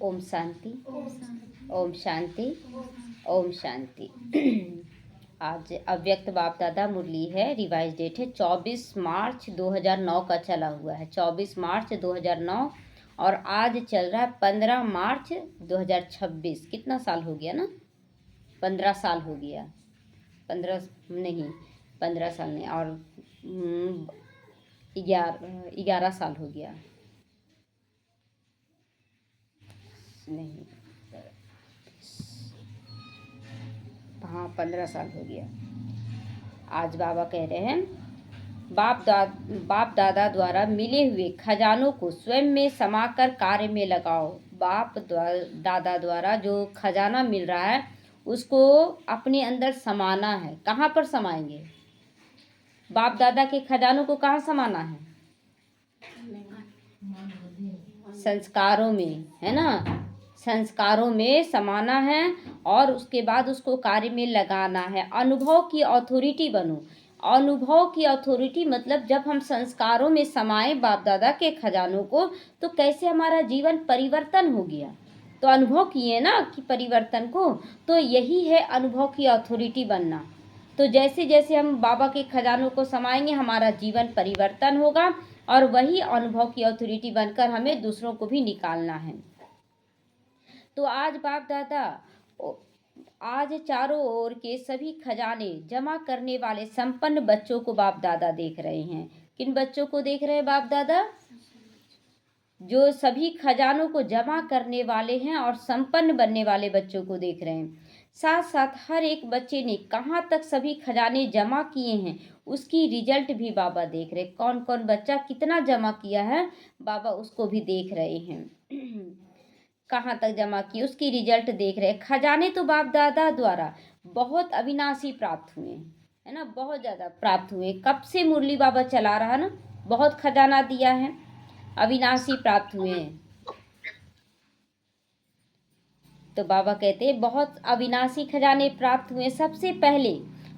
ओम शांति। ओम शांति। ओम शांति। आज अव्यक्त बाप दादा मुरली है। रिवाइज डेट है 24 मार्च 2009 का चला हुआ है। 24 मार्च 2009 और आज चल रहा है 15 मार्च 2026। कितना साल हो गया ना? 15 साल हो गया। 15 साल नहीं, और 11 साल हो गया। नहीं, हाँ 15 साल हो गया। आज बाबा कह रहे हैं बाप दादा द्वारा मिले हुए खजानों को स्वयं में समाकर कार्य में लगाओ। दादा द्वारा जो खजाना मिल रहा है उसको अपने अंदर समाना है। कहाँ पर समाएंगे? बाप दादा के खजानों को कहाँ समाना है? संस्कारों में, है ना? संस्कारों में समाना है और उसके बाद उसको कार्य में लगाना है। अनुभव की अथॉरिटी बनो। अनुभव की अथॉरिटी मतलब जब हम संस्कारों में समाए बाप दादा के खजानों को, तो कैसे हमारा जीवन परिवर्तन हो गया। तो अनुभव किए ना कि परिवर्तन को, तो यही है अनुभव की अथॉरिटी बनना। तो जैसे जैसे हम बाबा के खजानों को समाएंगे हमारा जीवन परिवर्तन होगा और वही अनुभव की अथॉरिटी बनकर हमें दूसरों को भी निकालना है। तो आज बाप दादा आज चारों ओर के सभी खजाने जमा करने वाले संपन्न बच्चों को बाप दादा देख रहे हैं। किन बच्चों को देख रहे हैं बाप दादा? जो सभी खजानों को जमा करने वाले हैं और संपन्न बनने वाले बच्चों को देख रहे हैं। साथ साथ हर एक बच्चे ने कहाँ तक सभी खजाने जमा किए हैं उसकी रिजल्ट भी बाबा देख रहे। कौन कौन बच्चा कितना जमा किया है बाबा उसको भी देख रहे हैं। कहाँ तक जमा किए उसकी रिजल्ट देख रहे। खजाने तो बाप दादा द्वारा बहुत अविनाशी प्राप्त हुए, है ना? बहुत ज़्यादा प्राप्त हुए। कब से मुरली बाबा चला रहा ना, बहुत खजाना दिया है, अविनाशी प्राप्त हुए हैं। तो बाबा कहते हैं बहुत अविनाशी खजाने प्राप्त हुए। सबसे पहले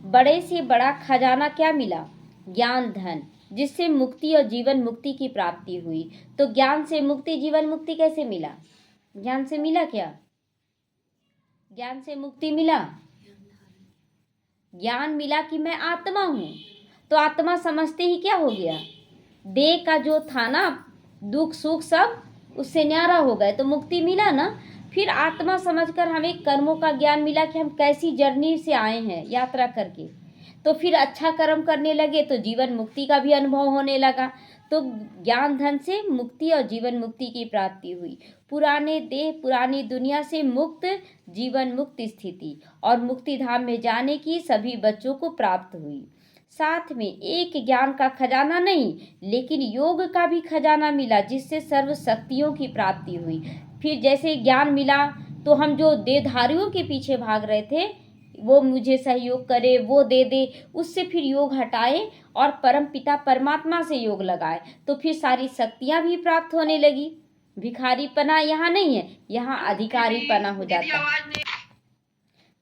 बड़े से बड़ा खजाना क्या मिला? ज्ञान धन, जिससे मुक्ति और जीवन मुक्ति की प्राप्ति हुई। तो ज्ञान से मुक्ति, जीवन मुक्ति कैसे मिला? ज्ञान से मिला क्या? ज्ञान से मुक्ति मिला। ज्ञान मिला कि मैं आत्मा हूँ। तो आत्मा समझते ही क्या हो गया? देह का जो था ना दुख सुख सब उससे न्यारा हो गए, तो मुक्ति मिला ना। फिर आत्मा समझकर हमें कर्मों का ज्ञान मिला कि हम कैसी जर्नी से आए हैं यात्रा करके। तो फिर अच्छा कर्म करने लगे तो जीवन मुक्ति का भी अनुभव होने लगा। तो ज्ञान धन से मुक्ति और जीवन मुक्ति की प्राप्ति हुई। पुराने देह पुरानी दुनिया से मुक्त जीवन मुक्त स्थिति और मुक्ति धाम में जाने की सभी बच्चों को प्राप्त हुई। साथ में एक ज्ञान का खजाना नहीं लेकिन योग का भी खजाना मिला, जिससे सर्व शक्तियों की प्राप्ति हुई। फिर जैसे ज्ञान मिला तो हम जो देहधारियों के पीछे भाग रहे थे, वो मुझे सहयोग करे, वो दे दे, उससे फिर योग हटाए और परम पिता परमात्मा से योग लगाए, तो फिर सारी शक्तियां भी प्राप्त होने लगी। भिखारीपना यहाँ नहीं है, यहाँ अधिकारीपना हो जाता है।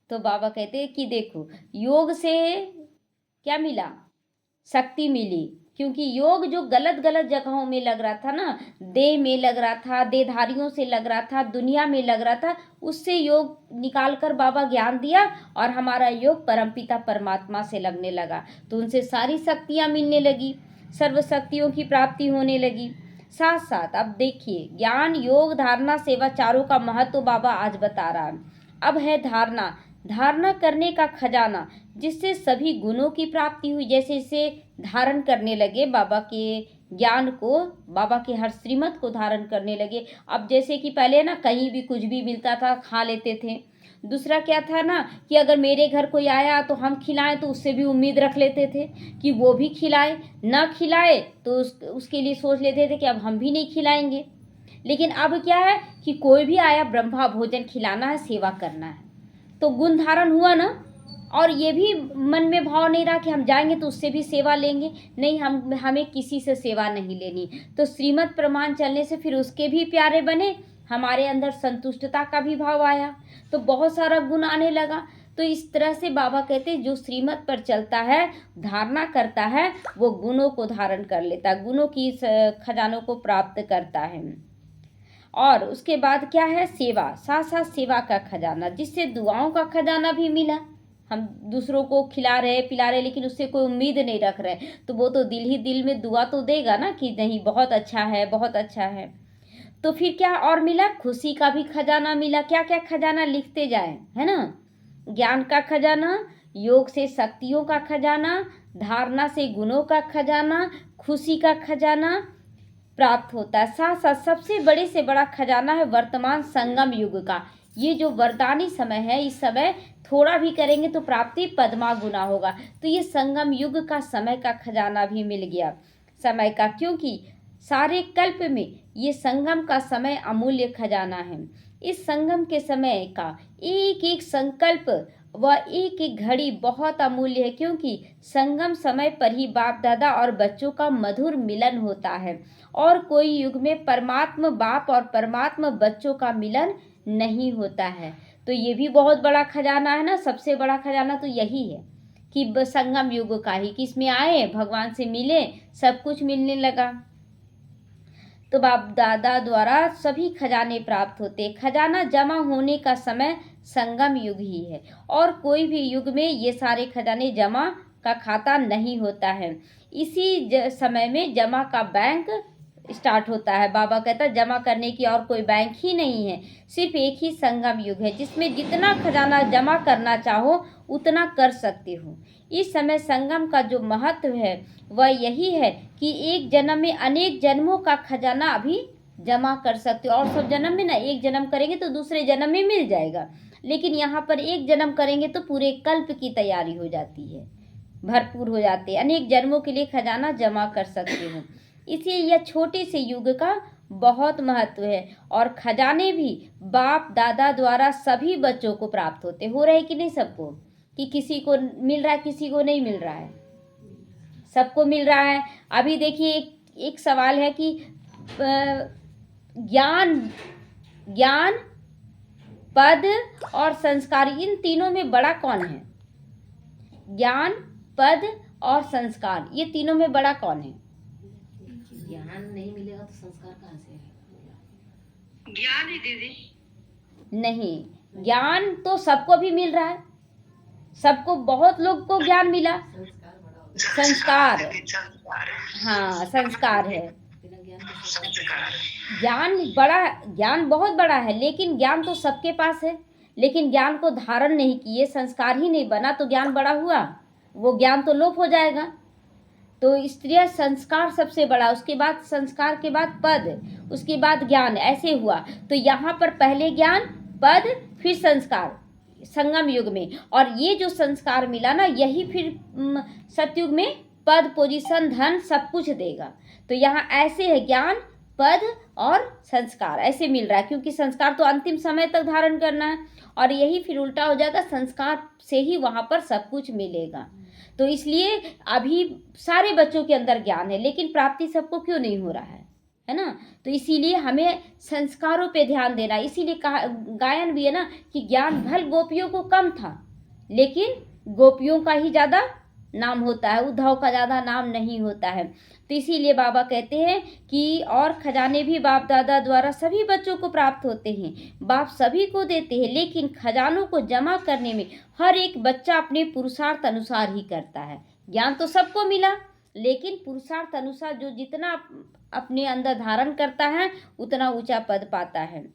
तो बाबा कहते हैं कि देखो योग से क्या मिला? शक्ति मिली। क्योंकि योग जो गलत गलत जगहों में लग रहा था ना, देह में लग रहा था, देहधारियों से लग रहा था, दुनिया में लग रहा था, उससे योग निकाल कर बाबा ज्ञान दिया और हमारा योग परमपिता परमात्मा से लगने लगा। तो उनसे सारी शक्तियाँ मिलने लगी, सर्व शक्तियों की प्राप्ति होने लगी। साथ साथ अब देखिए ज्ञान योग धारणा सेवा चारों का महत्व बाबा आज बता रहा है। अब है धारणा। धारणा करने का खजाना, जिससे सभी गुणों की प्राप्ति हुई। जैसे जैसे धारण करने लगे बाबा के ज्ञान को, बाबा के हर श्रीमत को धारण करने लगे। अब जैसे कि पहले ना कहीं भी कुछ भी मिलता था खा लेते थे। दूसरा क्या था ना कि अगर मेरे घर कोई आया तो हम खिलाएं, तो उससे भी उम्मीद रख लेते थे कि वो भी खिलाए। ना खिलाए तो उसके लिए सोच लेते थे कि अब हम भी नहीं खिलाएंगे। लेकिन अब क्या है कि कोई भी आया ब्रह्मा भोजन खिलाना है, सेवा करना है। तो गुण धारण हुआ ना। और ये भी मन में भाव नहीं रहा कि हम जाएंगे तो उससे भी सेवा लेंगे। नहीं, हमें किसी से सेवा नहीं लेनी। तो श्रीमत प्रमाण चलने से फिर उसके भी प्यारे बने, हमारे अंदर संतुष्टता का भी भाव आया, तो बहुत सारा गुण आने लगा। तो इस तरह से बाबा कहते हैं जो श्रीमत पर चलता है, धारणा करता है, वो गुणों को धारण कर लेता है, गुणों की खजानों को प्राप्त करता है। और उसके बाद क्या है, सेवा, साथ साथ सेवा का खजाना, जिससे दुआओं का खजाना भी मिला। हम दूसरों को खिला रहे पिला रहे लेकिन उससे कोई उम्मीद नहीं रख रहे, तो वो तो दिल ही दिल में दुआ तो देगा ना कि नहीं बहुत अच्छा है, बहुत अच्छा है। तो फिर क्या और मिला, खुशी का भी खजाना मिला। क्या क्या खजाना लिखते जाए, है ना। ज्ञान का खजाना, योग से शक्तियों का खजाना, धारणा से गुणों का खजाना, खुशी का खजाना प्राप्त होता है। साथ साथ सबसे बड़े से बड़ा खजाना है वर्तमान संगम युग का। ये जो वरदानी समय है, इस समय थोड़ा भी करेंगे तो प्राप्ति पद्मा गुना होगा। तो ये संगम युग का समय का खजाना भी मिल गया, समय का, क्योंकि सारे कल्प में ये संगम का समय अमूल्य खजाना है। इस संगम के समय का एक एक संकल्प व एक एक घड़ी बहुत अमूल्य है, क्योंकि संगम समय पर ही बाप दादा और बच्चों का मधुर मिलन होता है। और कोई युग में परमात्मा बाप और परमात्मा बच्चों का मिलन नहीं होता है। तो ये भी बहुत बड़ा खजाना है ना। सबसे बड़ा खजाना तो यही है कि संगम युग का ही, कि इसमें आए, भगवान से मिले, सब कुछ मिलने लगा। तो बाप दादा द्वारा सभी खजाने प्राप्त होते। खजाना जमा होने का समय संगम युग ही है, और कोई भी युग में ये सारे खजाने जमा का खाता नहीं होता है। इसी समय में जमा का बैंक स्टार्ट होता है। बाबा कहता है जमा करने की और कोई बैंक ही नहीं है, सिर्फ एक ही संगम युग है, जिसमें जितना खजाना जमा करना चाहो उतना कर सकते हो। इस समय संगम का जो महत्व है वह यही है कि एक जन्म में अनेक जन्मों का खजाना अभी जमा कर सकते हो। और सब जन्म में ना, एक जन्म करेंगे तो दूसरे जन्म में मिल जाएगा, लेकिन यहाँ पर एक जन्म करेंगे तो पूरे कल्प की तैयारी हो जाती है, भरपूर हो जाते हैं। अनेक जन्मों के लिए खजाना जमा कर सकते हो। इसलिए यह छोटे से युग का बहुत महत्व है। और खजाने भी बाप दादा द्वारा सभी बच्चों को प्राप्त होते हो रहे कि नहीं सबको, कि किसी को मिल रहा है किसी को नहीं मिल रहा है, सबको मिल रहा है। अभी देखिए एक सवाल है कि ज्ञान ज्ञान पद और संस्कार, इन तीनों में बड़ा कौन है। ज्ञान पद और संस्कार, ये तीनों में बड़ा कौन है। ज्ञान नहीं मिलेगा तो संस्कार कहाँ से आएगा। ज्ञान ही दीदी। नहीं, ज्ञान तो सबको भी मिल रहा है, सबको, बहुत लोग को ज्ञान मिला। संस्कार, हाँ संस्कार है। ज्ञान बहुत बड़ा है, लेकिन ज्ञान तो सबके पास है, लेकिन ज्ञान को धारण नहीं किए, संस्कार ही नहीं बना, तो ज्ञान बड़ा हुआ, वो ज्ञान तो लोप हो जाएगा। तो इसलिए संस्कार सबसे बड़ा, उसके बाद संस्कार के बाद पद, उसके बाद ज्ञान, ऐसे हुआ। तो यहाँ पर पहले ज्ञान, पद, फिर संस्कार संगम युग में। और ये जो संस्कार मिला ना, यही फिर सतयुग में पद, पोजीशन, धन सब कुछ देगा। तो यहाँ ऐसे है, ज्ञान पद और संस्कार ऐसे मिल रहा है, क्योंकि संस्कार तो अंतिम समय तक धारण करना है, और यही फिर उल्टा हो जाएगा, संस्कार से ही वहाँ पर सब कुछ मिलेगा। तो इसलिए अभी सारे बच्चों के अंदर ज्ञान है, लेकिन प्राप्ति सबको क्यों नहीं हो रहा है ना। तो इसीलिए हमें संस्कारों पे ध्यान देना। इसीलिए कहा, गायन भी है ना कि ज्ञान भल गोपियों को कम था, लेकिन गोपियों का ही ज़्यादा नाम होता है, उद्धव का ज़्यादा नाम नहीं होता है। तो इसीलिए बाबा कहते हैं कि और खजाने भी बाप दादा द्वारा सभी बच्चों को प्राप्त होते हैं, बाप सभी को देते हैं, लेकिन खजानों को जमा करने में हर एक बच्चा अपने पुरुषार्थ अनुसार ही करता है। ज्ञान तो सबको मिला, लेकिन पुरुषार्थ अनुसार जो जितना अपने अंदर धारण करता है उतना ऊंचा पद पाता है।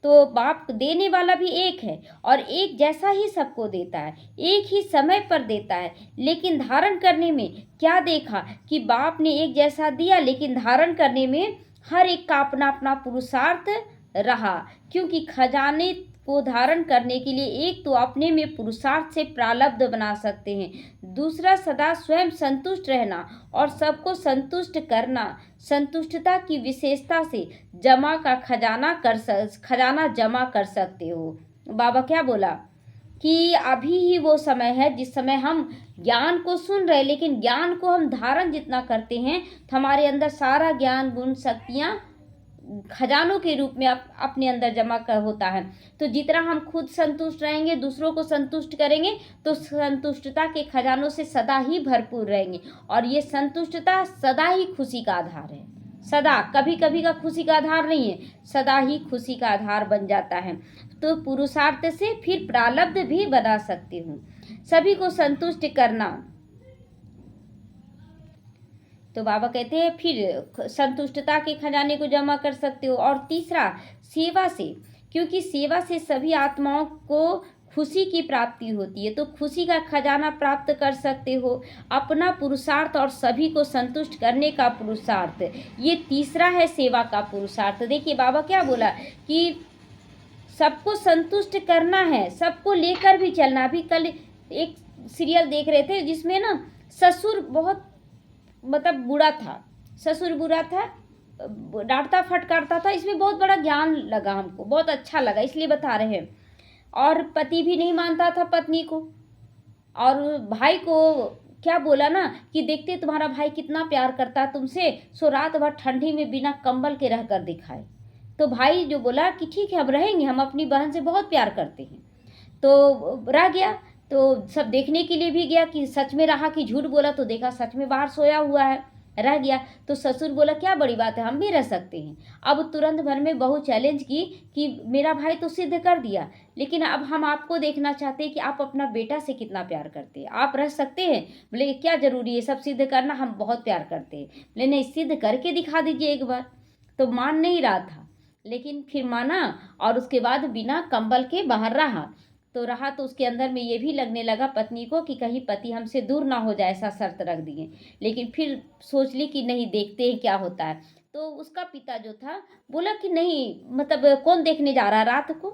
तो बाप देने वाला भी एक है, और एक जैसा ही सबको देता है, एक ही समय पर देता है, लेकिन धारण करने में क्या देखा कि बाप ने एक जैसा दिया, लेकिन धारण करने में हर एक का अपना अपना पुरुषार्थ रहा। क्योंकि खजाने को धारण करने के लिए एक तो अपने में पुरुषार्थ से प्रारब्ध बना सकते हैं, दूसरा सदा स्वयं संतुष्ट रहना और सबको संतुष्ट करना। संतुष्टता की विशेषता से जमा का खजाना जमा कर सकते हो। बाबा क्या बोला कि अभी ही वो समय है जिस समय हम ज्ञान को सुन रहे, लेकिन ज्ञान को हम धारण जितना करते हैं तो हमारे अंदर सारा ज्ञान गुण शक्तियाँ खजानों के रूप में अपने अंदर जमा कर होता है। तो जितना हम खुद संतुष्ट रहेंगे, दूसरों को संतुष्ट करेंगे, तो संतुष्टता के खजानों से सदा ही भरपूर रहेंगे। और ये संतुष्टता सदा ही खुशी का आधार है, सदा, कभी कभी का खुशी का आधार नहीं है, सदा ही खुशी का आधार बन जाता है। तो पुरुषार्थ से फिर प्रारब्ध भी बना सकती हूँ। सभी को संतुष्ट करना, तो बाबा कहते हैं फिर संतुष्टता के खजाने को जमा कर सकते हो। और तीसरा, सेवा से, क्योंकि सेवा से सभी आत्माओं को खुशी की प्राप्ति होती है, तो खुशी का खजाना प्राप्त कर सकते हो। अपना पुरुषार्थ और सभी को संतुष्ट करने का पुरुषार्थ, ये तीसरा है सेवा का पुरुषार्थ। देखिए बाबा क्या बोला कि सबको संतुष्ट करना है, सबको लेकर भी चलना। अभी कल एक सीरियल देख रहे थे जिसमें ना ससुर बहुत मतलब बुरा था, ससुर बुरा था, डांटता फटकारता था। इसमें बहुत बड़ा ज्ञान लगा हमको, बहुत अच्छा लगा, इसलिए बता रहे हैं। और पति भी नहीं मानता था पत्नी को, और भाई को क्या बोला ना कि देखते तुम्हारा भाई कितना प्यार करता है तुमसे, सो रात भर ठंडी में बिना कंबल के रहकर दिखाए। तो भाई जो बोला कि ठीक है हम रहेंगे, हम अपनी बहन से बहुत प्यार करते हैं। तो रह गया, तो सब देखने के लिए भी गया कि सच में रहा कि झूठ बोला, तो देखा सच में बाहर सोया हुआ है, रह गया। तो ससुर बोला क्या बड़ी बात है, हम भी रह सकते हैं। अब तुरंत भर में बहू चैलेंज की कि मेरा भाई तो सिद्ध कर दिया, लेकिन अब हम आपको देखना चाहते हैं कि आप अपना बेटा से कितना प्यार करते हैं, आप रह सकते हैं। बोले क्या जरूरी है सब सिद्ध करना, हम बहुत प्यार करते हैं। बोले नहीं, सिद्ध करके दिखा दीजिए एक बार। तो मान नहीं रहा था, लेकिन फिर माना, और उसके बाद बिना कंबल के बाहर रहा। तो रहा तो उसके अंदर में ये भी लगने लगा पत्नी को कि कहीं पति हमसे दूर ना हो जाए, ऐसा शर्त रख दिए। लेकिन फिर सोच ली कि नहीं, देखते हैं क्या होता है। तो उसका पिता जो था बोला कि नहीं, मतलब कौन देखने जा रहा है रात को,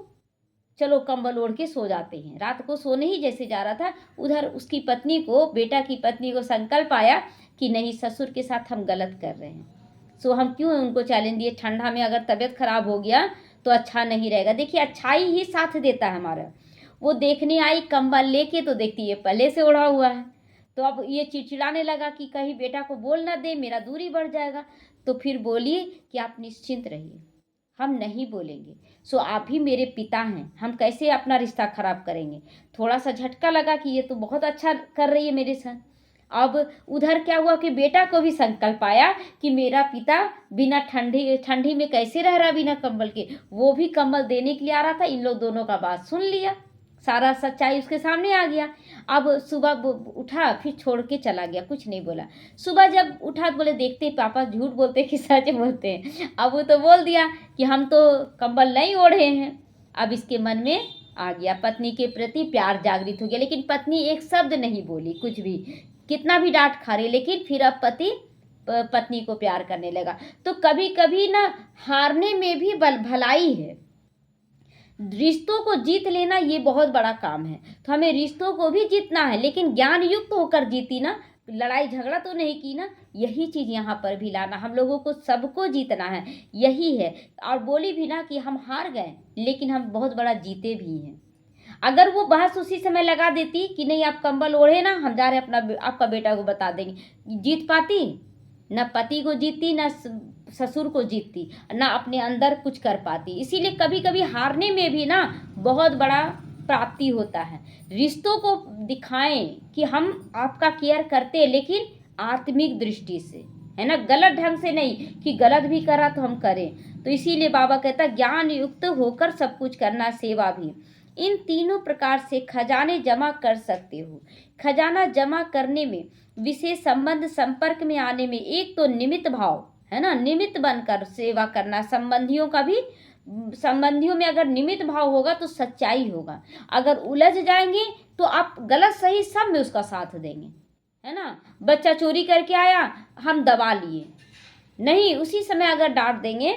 चलो कंबल ओढ़ के सो जाते हैं। रात को सोने ही जैसे जा रहा था, उधर उसकी पत्नी को, बेटा की पत्नी को संकल्प आया कि नहीं, ससुर के साथ हम गलत कर रहे हैं, सो हम क्यों उनको चैलेंज दिए। ठंडा में अगर तबीयत खराब हो गया तो अच्छा नहीं रहेगा। देखिए अच्छाई ही साथ देता है हमारा। वो देखने आई कंबल लेके, तो देखती है पहले से ओढ़ा हुआ है। तो अब ये चिड़चिड़ाने लगा कि कहीं बेटा को बोल ना दे, मेरा दूरी बढ़ जाएगा। तो फिर बोली कि आप निश्चिंत रहिए, हम नहीं बोलेंगे, सो आप ही मेरे पिता हैं, हम कैसे अपना रिश्ता खराब करेंगे। थोड़ा सा झटका लगा कि ये तो बहुत अच्छा कर रही है मेरे साथ। अब उधर क्या हुआ कि बेटा को भी संकल्प आया कि मेरा पिता बिना ठंडी में कैसे रह रहा बिना कंबल के, वो भी कंबल देने के लिए आ रहा था। इन लोग दोनों का बात सुन लिया, सारा सच्चाई उसके सामने आ गया। अब सुबह उठा, फिर छोड़ के चला गया, कुछ नहीं बोला। सुबह जब उठा तो बोले देखते पापा झूठ बोलते कि सच बोलते हैं। अब वो तो बोल दिया कि हम तो कंबल नहीं ओढ़े हैं। अब इसके मन में आ गया, पत्नी के प्रति प्यार जागृत हो गया। लेकिन पत्नी एक शब्द नहीं बोली, कुछ भी, कितना भी डांट खा रही, लेकिन फिर अब पति पत्नी को प्यार करने लगा। तो कभी कभी ना हारने में भी भलाई है। रिश्तों को जीत लेना ये बहुत बड़ा काम है। तो हमें रिश्तों को भी जीतना है, लेकिन ज्ञान युक्त होकर जीती ना, लड़ाई झगड़ा तो नहीं की ना। यही चीज़ यहाँ पर भी लाना, हम लोगों को सबको जीतना है, यही है। और बोली भी ना कि हम हार गए, लेकिन हम बहुत बड़ा जीते भी हैं। अगर वो बहस उसी समय लगा देती कि नहीं आप कंबल ओढ़े ना, हम जा रहे अपना आपका बेटा को बता देंगे, जीत पाती न, पति को जीतती न ससुर को जीतती, ना अपने अंदर कुछ कर पाती। इसीलिए कभी कभी हारने में भी ना बहुत बड़ा प्राप्ति होता है। रिश्तों को दिखाएं कि हम आपका केयर करते हैं, लेकिन आत्मिक दृष्टि से, है ना, गलत ढंग से नहीं कि गलत भी करा तो हम करें। तो इसीलिए बाबा कहता है ज्ञान युक्त होकर सब कुछ करना, सेवा भी। इन तीनों प्रकार से खजाने जमा कर सकते हो। खजाना जमा करने में, विशेष संबंध संपर्क में आने में, एक तो निमित्त भाव है ना, निमित्त बनकर सेवा करना। संबंधियों का भी, संबंधियों में अगर निमित्त भाव होगा तो सच्चाई होगा। अगर उलझ जाएंगे तो आप गलत सही सब में उसका साथ देंगे, है ना। बच्चा चोरी करके आया, हम दबा लिए नहीं, उसी समय अगर डांट देंगे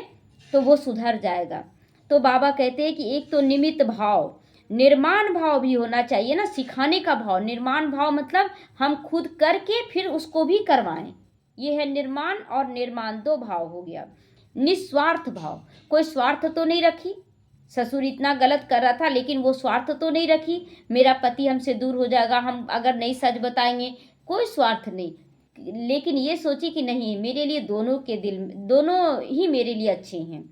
तो वो सुधर जाएगा। तो बाबा कहते हैं कि एक तो निमित्त भाव, निर्माण भाव भी होना चाहिए ना, सिखाने का भाव। निर्माण भाव मतलब हम खुद करके फिर उसको भी करवाएं, ये है निर्माण और निर्माण, दो भाव हो गया। निस्वार्थ भाव, कोई स्वार्थ तो नहीं रखी, ससुर इतना गलत कर रहा था लेकिन वो स्वार्थ तो नहीं रखी, मेरा पति हमसे दूर हो जाएगा हम अगर नहीं सच बताएंगे, कोई स्वार्थ नहीं। लेकिन ये सोची कि नहीं, मेरे लिए दोनों के दिल, दोनों ही मेरे लिए अच्छे हैं।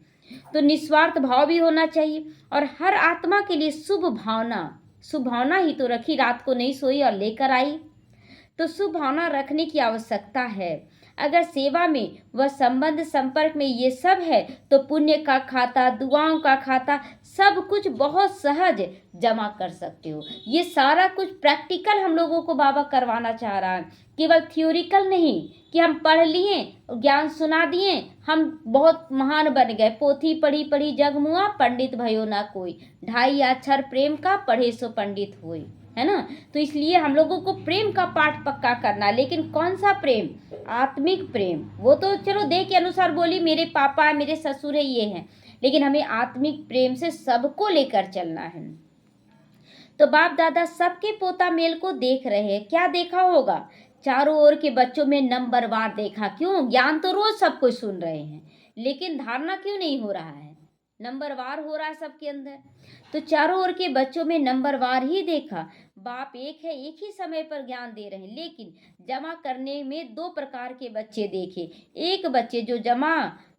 तो निस्वार्थ भाव भी होना चाहिए। और हर आत्मा के लिए शुभ भावना, शुभ भावना ही तो रखी, रात को नहीं सोई और लेकर आई, तो शुभ भावना रखने की आवश्यकता है। अगर सेवा में व संबंध संपर्क में ये सब है तो पुण्य का खाता, दुआओं का खाता, सब कुछ बहुत सहज जमा कर सकते हो। ये सारा कुछ प्रैक्टिकल हम लोगों को बाबा करवाना चाह रहा है, केवल थ्योरिकल नहीं कि हम पढ़ लिए, ज्ञान सुना दिए, हम बहुत महान बन गए। पोथी पढ़ी पढ़ी जग मुआ, पंडित भयो ना कोई, 2.5 अक्षर प्रेम का पढ़े सो पंडित होई, है ना। तो इसलिए हम लोगों को प्रेम का पाठ पक्का करना, लेकिन कौन सा प्रेम? आत्मिक प्रेम। वो तो चलो देह के अनुसार बोली, मेरे पापा है, मेरे ससुर है, ये हैं, लेकिन हमें आत्मिक प्रेम से सबको लेकर चलना है। तो बाप दादा सबके पोता मेल को देख रहे हैं। क्या देखा होगा? चारों ओर के बच्चों में नंबरवार देखा। क्यों? ज्ञान तो रोज सब कुछ सुन रहे हैं, लेकिन धारणा क्यों नहीं हो रहा है? नंबरवार हो रहा है सबके अंदर। तो चारों ओर के बच्चों में नंबरवार ही देखा। बाप एक है, एक ही समय पर ज्ञान दे रहे हैं, लेकिन जमा करने में 2 प्रकार के बच्चे देखे। एक बच्चे जो जमा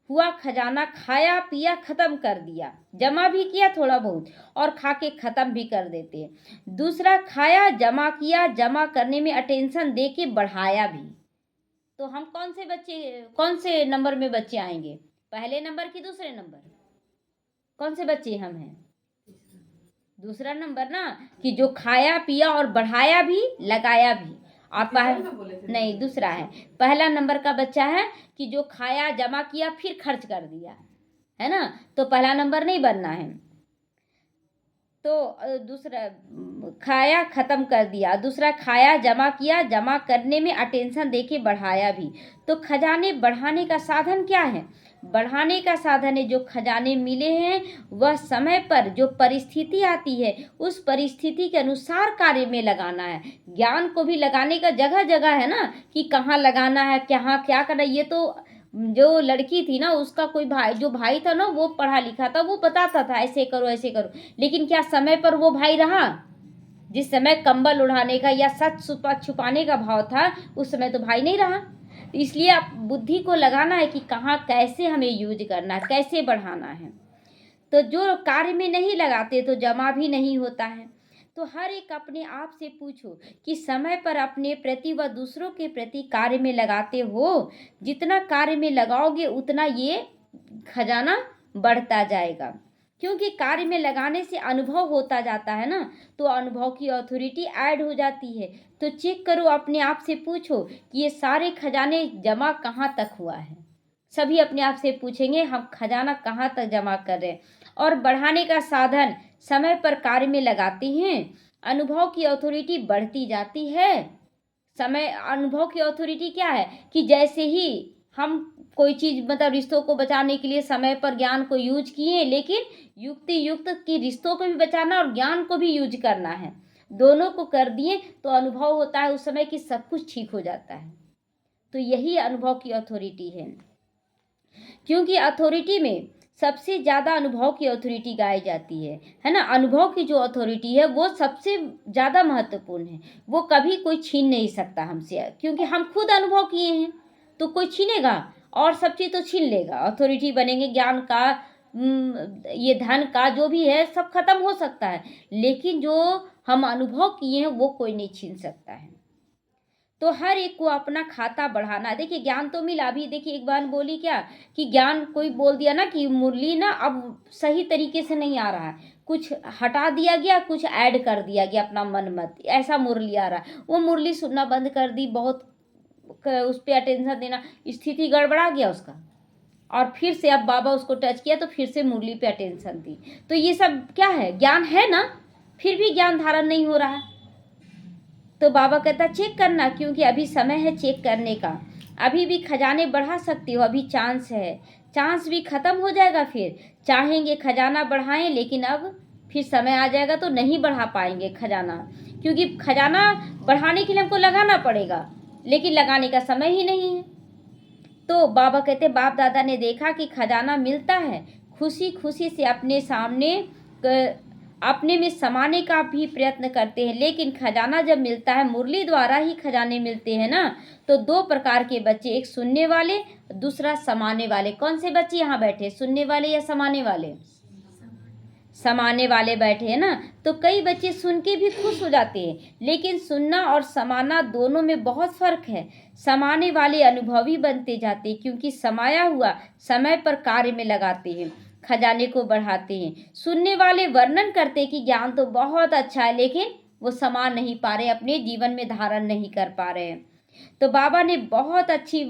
हुआ खजाना खाया पिया खत्म कर दिया, जमा भी किया थोड़ा बहुत और खा के खत्म भी कर देते हैं। दूसरा खाया, जमा किया, जमा करने में अटेंशन दे के बढ़ाया भी। तो हम कौन से नंबर में बच्चे आएंगे? पहले नंबर कि दूसरे नंबर? कौन से बच्चे हम हैं? दूसरा नंबर ना, कि जो खाया पिया और बढ़ाया भी, लगाया भी। और नहीं, दूसरा है। पहला नंबर का बच्चा है कि जो खाया, जमा किया, फिर खर्च कर दिया, है ना। तो पहला नंबर नहीं बनना है। तो दूसरा खाया खत्म कर दिया, दूसरा खाया जमा किया, जमा करने में अटेंशन देके बढ़ाया भी। तो खजाने बढ़ाने का साधन क्या है? बढ़ाने का साधन है जो खजाने मिले हैं वह समय पर जो परिस्थिति आती है उस परिस्थिति के अनुसार कार्य में लगाना है। ज्ञान को भी लगाने का जगह जगह है ना, कि कहाँ लगाना है, कहाँ क्या करना है। ये तो जो लड़की थी ना, उसका कोई भाई था ना, वो पढ़ा लिखा था, वो बताता था ऐसे करो ऐसे करो, लेकिन क्या समय पर वो भाई रहा? जिस समय कंबल उड़ाने का या सच छुपाने का भाव था, उस समय तो भाई नहीं रहा। इसलिए आप बुद्धि को लगाना है कि कहाँ कैसे हमें यूज करना है, कैसे बढ़ाना है। तो जो कार्य में नहीं लगाते तो जमा भी नहीं होता है। तो हर एक अपने आप से पूछो कि समय पर अपने प्रति व दूसरों के प्रति कार्य में लगाते हो? जितना कार्य में लगाओगे उतना ये खजाना बढ़ता जाएगा, क्योंकि कार्य में लगाने से अनुभव होता जाता है ना, तो अनुभव की अथॉरिटी ऐड हो जाती है। तो चेक करो, अपने आप से पूछो कि ये सारे खजाने जमा कहाँ तक हुआ है। सभी अपने आप से पूछेंगे हम खजाना कहाँ तक जमा कर रहे हैं। और बढ़ाने का साधन समय पर कार्य में लगाते हैं, अनुभव की अथॉरिटी बढ़ती जाती है। अनुभव की अथॉरिटी क्या है कि जैसे ही हम कोई चीज़ मतलब रिश्तों को बचाने के लिए समय पर ज्ञान को यूज किए, लेकिन युक्ति युक्त की रिश्तों को भी बचाना और ज्ञान को भी यूज करना है, दोनों को कर दिए तो अनुभव होता है उस समय कि सब कुछ ठीक हो जाता है। तो यही अनुभव की अथॉरिटी है, क्योंकि अथॉरिटी में सबसे ज़्यादा अनुभव की अथॉरिटी गाई जाती है ना। अनुभव की जो अथॉरिटी है वो सबसे ज़्यादा महत्वपूर्ण है, वो कभी कोई छीन नहीं सकता हमसे, क्योंकि हम खुद अनुभव किए हैं। तो कोई छीनेगा और सब चीज़ तो छीन लेगा। अथॉरिटी बनेंगे ज्ञान का, ये धन का, जो भी है सब खत्म हो सकता है, लेकिन जो हम अनुभव किए हैं वो कोई नहीं छीन सकता है। तो हर एक को अपना खाता बढ़ाना है। देखिए ज्ञान तो मिला, अभी देखिए एक बार बोली क्या कि ज्ञान कोई बोल दिया ना कि मुरली ना अब सही तरीके से नहीं आ रहा है, कुछ हटा दिया गया, कुछ ऐड कर दिया गया अपना मन मत, ऐसा मुरली आ रहा है। वो मुरली सुनना बंद कर दी, बहुत उस पर अटेंशन देना, स्थिति गड़बड़ा गया उसका, और फिर से अब बाबा उसको टच किया तो फिर से मुरली पे अटेंशन दी। तो ये सब क्या है? ज्ञान है ना, फिर भी ज्ञान धारण नहीं हो रहा है। तो बाबा कहता चेक करना, क्योंकि अभी समय है चेक करने का, अभी भी खजाने बढ़ा सकते हो, अभी चांस है। चांस भी ख़त्म हो जाएगा, फिर चाहेंगे खजाना बढ़ाएं, लेकिन अब फिर समय आ जाएगा तो नहीं बढ़ा पाएंगे खजाना, क्योंकि खजाना बढ़ाने के लिए हमको लगाना पड़ेगा, लेकिन लगाने का समय ही नहीं है। तो बाबा कहते बाप दादा ने देखा कि खजाना मिलता है, खुशी खुशी से अपने में समाने का भी प्रयत्न करते हैं, लेकिन खजाना जब मिलता है, मुरली द्वारा ही खजाने मिलते हैं ना, तो 2 प्रकार के बच्चे, एक सुनने वाले, दूसरा समाने वाले। कौन से बच्चे यहाँ बैठे, सुनने वाले या समाने वाले? समाने वाले बैठे हैं ना, तो कई बच्चे सुन के भी खुश हो जाते हैं, लेकिन सुनना और समाना दोनों में बहुत फर्क है। समाने वाले अनुभवी बनते जाते हैं, क्योंकि समाया हुआ समय पर कार्य में लगाते हैं, खजाने को बढ़ाते हैं। सुनने वाले वर्णन करते हैं कि ज्ञान तो बहुत अच्छा है, लेकिन वो समा नहीं पा रहे, अपने जीवन में धारण नहीं कर पा रहे हैं। तो बाबा ने बहुत अच्छी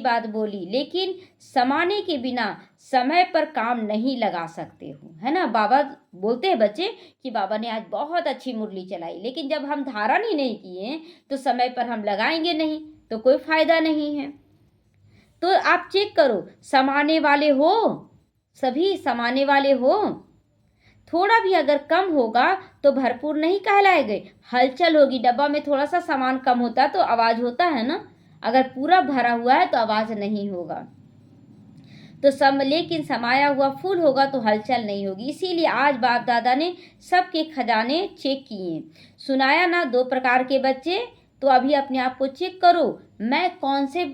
बात बोली, लेकिन समाने के बिना समय पर काम नहीं लगा सकते हो, है ना। बाबा बोलते हैं बच्चे कि बाबा ने आज बहुत अच्छी मुरली चलाई, लेकिन जब हम धारण ही नहीं किए तो समय पर हम लगाएंगे नहीं, तो कोई फायदा नहीं है। तो आप चेक करो, समाने वाले हो, सभी समाने वाले हो। थोड़ा भी अगर कम होगा तो भरपूर नहीं कहलाएंगे, हलचल होगी। डब्बा में थोड़ा सा सामान कम होता है तो आवाज होता है ना, अगर पूरा भरा हुआ है तो आवाज नहीं होगा। तो लेकिन समाया हुआ फूल होगा तो हलचल नहीं होगी। इसीलिए आज बाप दादा ने सबके खजाने चेक किए। सुनाया ना 2 प्रकार के बच्चे, तो अभी अपने आप को चेक करो, मैं कौन से